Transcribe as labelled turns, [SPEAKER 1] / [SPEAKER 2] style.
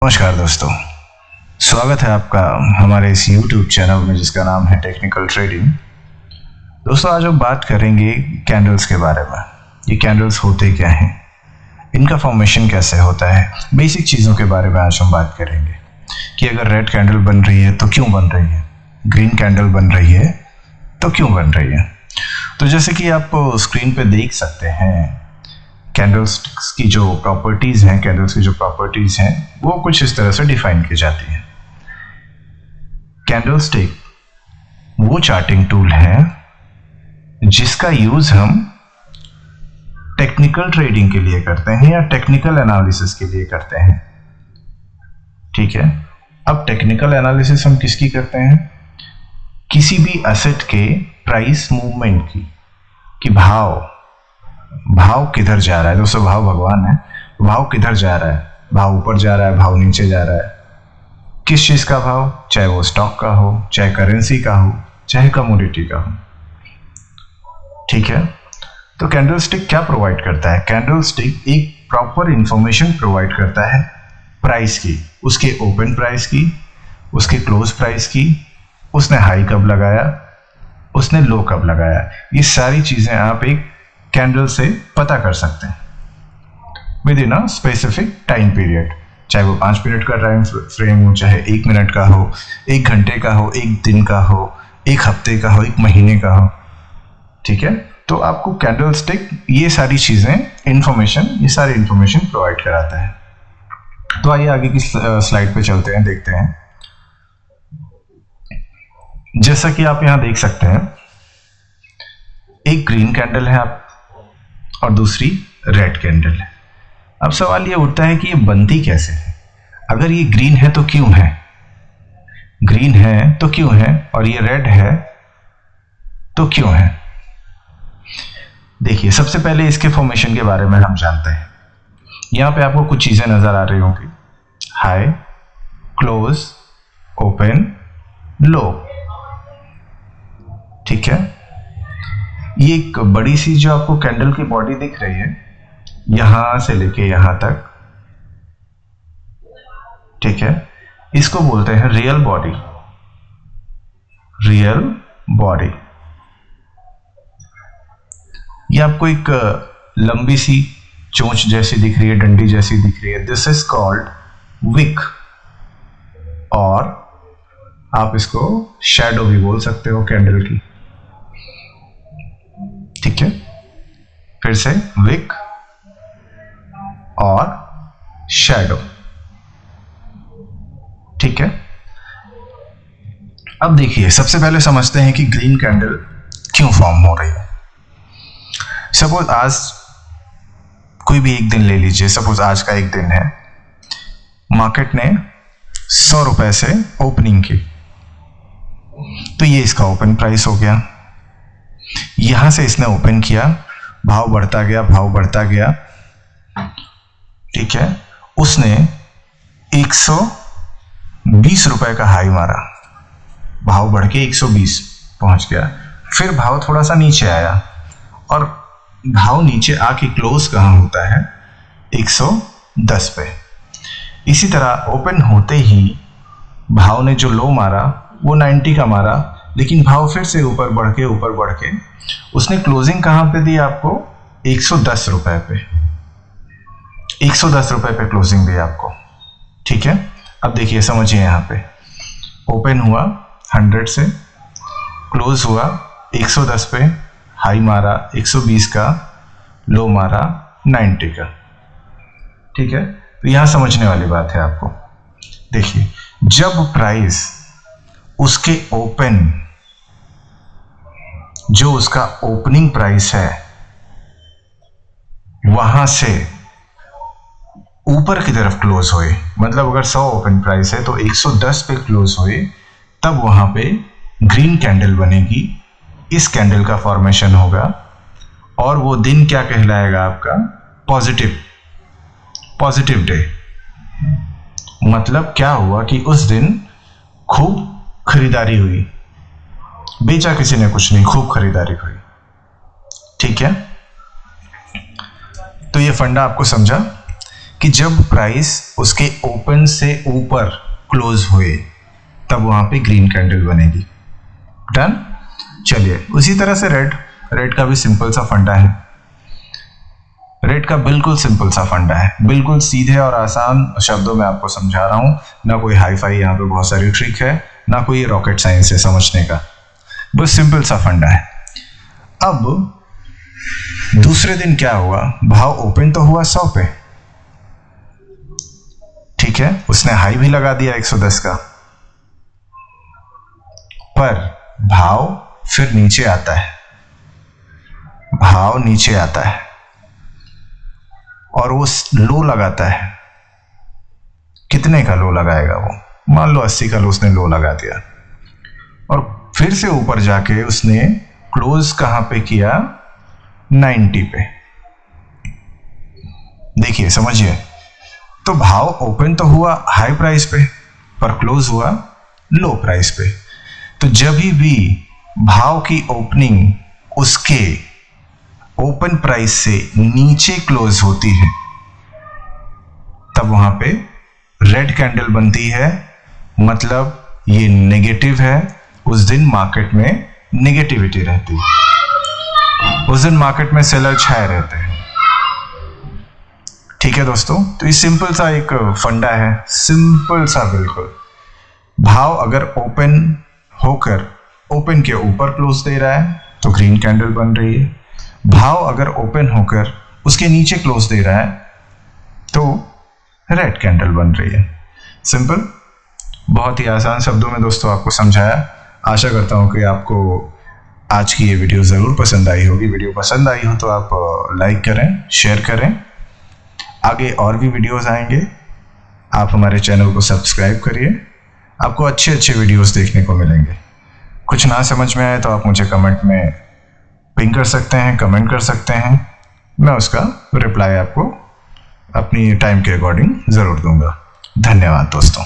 [SPEAKER 1] नमस्कार दोस्तों, स्वागत है आपका हमारे इस YouTube चैनल में जिसका नाम है टेक्निकल ट्रेडिंग। दोस्तों, आज हम बात करेंगे कैंडल्स के बारे में। ये कैंडल्स होते क्या हैं, इनका फॉर्मेशन कैसे होता है, बेसिक चीज़ों के बारे में आज हम बात करेंगे कि अगर रेड कैंडल बन रही है तो क्यों बन रही है, ग्रीन कैंडल बन रही है तो क्यों बन रही है। तो जैसे कि आप स्क्रीन पे देख सकते हैं, कैंडलस्टिक्स की जो प्रॉपर्टीज़ हैं, कैंडल्स की जो प्रॉपर्टीज़ हैं वो कुछ इस तरह से डिफाइन की जाती हैं। कैंडलस्टिक वो चार्टिंग टूल है जिसका यूज़ हम टेक्निकल ट्रेडिंग के लिए करते हैं या टेक्निकल एनालिसिस के लिए करते हैं। ठीक है, अब टेक्निकल एनालिसिस हम किसकी करते हैं? किसी भी एसेट के प्राइस मूवमेंट की भाव किधर जा रहा है। दोस्तों, भाव भगवान है। भाव किधर जा रहा है, भाव ऊपर जा रहा है, भाव नीचे जा रहा है, किस चीज का भाव, चाहे वो स्टॉक का हो, चाहे करेंसी का हो, चाहे कमोडिटी का हो। ठीक है, तो कैंडलस्टिक क्या प्रोवाइड करता है? कैंडलस्टिक एक प्रॉपर इंफॉर्मेशन प्रोवाइड करता है प्राइस की, उसके ओपन प्राइस की, उसके क्लोज प्राइस की, उसने हाई कब लगाया, उसने लो कब लगाया। ये सारी चीजें आप एक कैंडल से पता कर सकते हैं with in a specific time period, चाहे वो 5 मिनट का टाइम फ्रेम हो, चाहे 1 मिनट का हो, 1 घंटे का हो, 1 दिन का हो, 1 हफ्ते का हो, 1 महीने का हो। ठीक है, तो आपको कैंडलस्टिक ये सारी चीजें ये सारी इंफॉर्मेशन प्रोवाइड कराता है। तो आइए आगे की स्लाइड पे चलते हैं, देखते हैं। जैसा कि आप यहां देख सकते हैं, एक ग्रीन कैंडल है और दूसरी रेड कैंडल है। अब सवाल ये उठता है कि ये बनती कैसे है। अगर ये ग्रीन है तो क्यों है, ग्रीन है तो क्यों है, और ये रेड है तो क्यों है। देखिए, सबसे पहले इसके फॉर्मेशन के बारे में हम जानते हैं। यहां पे आपको कुछ चीजें नजर आ रही होंगी, हाई, क्लोज, ओपन, लो। ठीक है, ये एक बड़ी सी जो आपको कैंडल की बॉडी दिख रही है, यहां से लेके यहां तक, ठीक है, इसको बोलते हैं रियल बॉडी। रियल बॉडी ये आपको एक लंबी सी चोंच जैसी दिख रही है, डंडी जैसी दिख रही है। दिस इज कॉल्ड विक, और आप इसको शैडो भी बोल सकते हो कैंडल की। ठीक है, फिर से विक और शैडो। ठीक है, अब देखिए, सबसे पहले समझते हैं कि ग्रीन कैंडल क्यों फॉर्म हो रही है। सपोज आज कोई भी एक दिन ले लीजिए, सपोज आज का एक दिन है, मार्केट ने 100 रुपए से ओपनिंग की, तो ये इसका ओपन प्राइस हो गया। यहां से इसने ओपन किया, भाव बढ़ता गया, भाव बढ़ता गया। ठीक है, उसने 120 रुपए का हाई मारा, भाव बढ़ के 120 पहुंच गया। फिर भाव थोड़ा सा नीचे आया, और भाव नीचे आके क्लोज कहां होता है? 110 पे। इसी तरह ओपन होते ही भाव ने जो लो मारा वो 90 का मारा, लेकिन भाव फिर से ऊपर बढ़ के उसने क्लोजिंग कहां पे दी आपको? 110 रुपए पे। 110 रुपए पे क्लोजिंग दी आपको। ठीक है, अब देखिए, समझिए, यहां पे ओपन हुआ 100 से, क्लोज हुआ 110 पे, हाई मारा 120 का, लो मारा 90 का। ठीक है, तो यहां समझने वाली बात है आपको। देखिए, जब प्राइस उसके ओपन, जो उसका ओपनिंग प्राइस है, वहां से ऊपर की तरफ क्लोज हुए, मतलब अगर 100 ओपन प्राइस है तो 110 पे क्लोज हुए, तब वहां पे ग्रीन कैंडल बनेगी। इस कैंडल का फॉर्मेशन होगा, और वो दिन क्या कहलाएगा आपका? Positive day. मतलब क्या हुआ कि उस दिन खूब खरीदारी हुई, बेचा किसी ने कुछ नहीं, खूब खरीदारी हुई। ठीक है, तो ये फंडा आपको समझा कि जब प्राइस उसके ओपन से ऊपर क्लोज हुए तब वहां पे ग्रीन कैंडल बनेगी। डन। चलिए उसी तरह से रेड का भी सिंपल सा फंडा है। रेड का बिल्कुल सिंपल सा फंडा है, बिल्कुल सीधे और आसान शब्दों में आपको समझा रहा हूं। ना कोई हाई फाई यहाँ पे बहुत सारी ट्रिक है, ना कोई रॉकेट साइंस है समझने का, बस सिंपल सा फंडा है। अब दूसरे दिन क्या हुआ, भाव ओपन तो हुआ 100 पे, ठीक है, उसने हाई भी लगा दिया 110 का, पर भाव फिर नीचे आता है, भाव नीचे आता है और वो लो लगाता है। कितने का लो लगाएगा वो, मान लो 80 का लो उसने लो लगा दिया और फिर से ऊपर जाके उसने क्लोज कहां पे किया, 90 पे। देखिए समझिए, तो भाव ओपन तो हुआ हाई प्राइस पे पर क्लोज हुआ लो प्राइस पे। तो जब भी भाव की ओपनिंग उसके ओपन प्राइस से नीचे क्लोज होती है तब वहां पे रेड कैंडल बनती है, मतलब ये नेगेटिव है। उस दिन मार्केट में नेगेटिविटी रहती है, उस दिन मार्केट में सेलर छाए रहते हैं। ठीक है दोस्तों, तो ये सिंपल सा एक फंडा है, सिंपल सा बिल्कुल। भाव अगर ओपन होकर ओपन के ऊपर क्लोज दे रहा है तो ग्रीन कैंडल बन रही है, भाव अगर ओपन होकर उसके नीचे क्लोज दे रहा है तो रेड कैंडल बन रही है। सिंपल, बहुत ही आसान शब्दों में दोस्तों आपको समझाया। आशा करता हूं कि आपको आज की ये वीडियो ज़रूर पसंद आई होगी। वीडियो पसंद आई हो तो आप लाइक करें, शेयर करें। आगे और भी वीडियोस आएंगे, आप हमारे चैनल को सब्सक्राइब करिए, आपको अच्छे अच्छे वीडियोस देखने को मिलेंगे। कुछ ना समझ में आए तो आप मुझे कमेंट में पिंग कर सकते हैं, कमेंट कर सकते हैं, मैं उसका रिप्लाई आपको अपनी टाइम के अकॉर्डिंग ज़रूर दूंगा। धन्यवाद दोस्तों।